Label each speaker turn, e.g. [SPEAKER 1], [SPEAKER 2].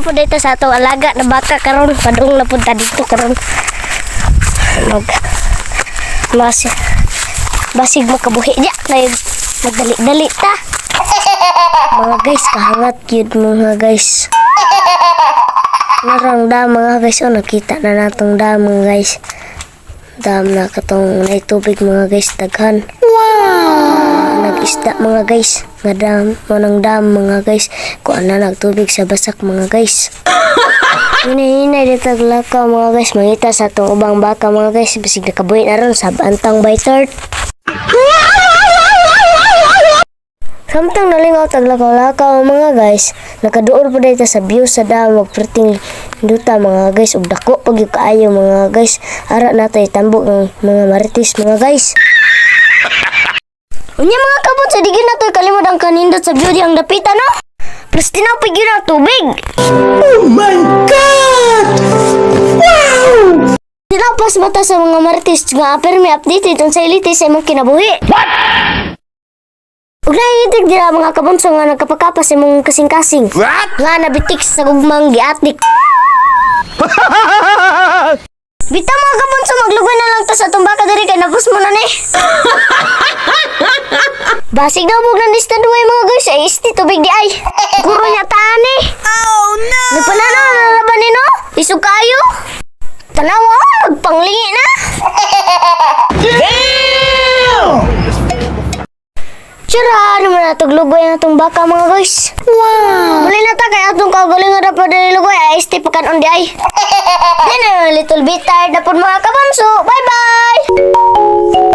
[SPEAKER 1] na po dito sa atong alaga na baka karon padung na punta dito karon. Basig makabuhi diya kay nagdali-dali ta. Mga guys, kahangat yun mga guys. Narang dam mga guys. O, nakita na natong dam mga guys. Dam na katong na tubig mga guys. Daghan. Wow! Nag-isda mga guys. Nga dam. Manang dam mga guys. Kuan na nagtubig sa basak mga guys. Hinahinay dito lakaw mga guys. Mangita sa atong ubang baka mga guys. Basig nakabuhi na ron sa bantang baytart. Samtang nalingaw taglakaw-lakaw mga guys, nakaduol po dito sa view sa dam magperting duta mga guys ug dako pag yung kaayo mga guys. Ara natay tambok ng mga marites mga guys. Unya mga kabot sa digin nato kalimod ang kanindot sa view ang dapitan no. Plus tinapig yun ang tubig. Oh my God! Wow! Nilapas mata sa mga marites nga permi update itong sa ilite sa imong kinabuhi. What? Ug naiitig dira mga kabunso nga nagkapakapas imong kasing-kasing. What? Nga nabitik sa gugmang giatik. Bitaw mga kabunso, maglugoy na lang to sa itong baka diri kay nabus mo na ni. Basig daw bug ng lista duway mga guys, ay isti tubig di ay. Guro niya tani. Oh no! Nagpananaw na laban ni no? Isog kayo. Tanawa, magpanglingi na. Tira, naman natong lugoy na itong baka mga guys. Wow! Muli na ta, kaya itong kagaling nga dapat na lugoy. Ay, istipakan on di ay. Then, a little bit tired na po mga kabamso. Bye-bye!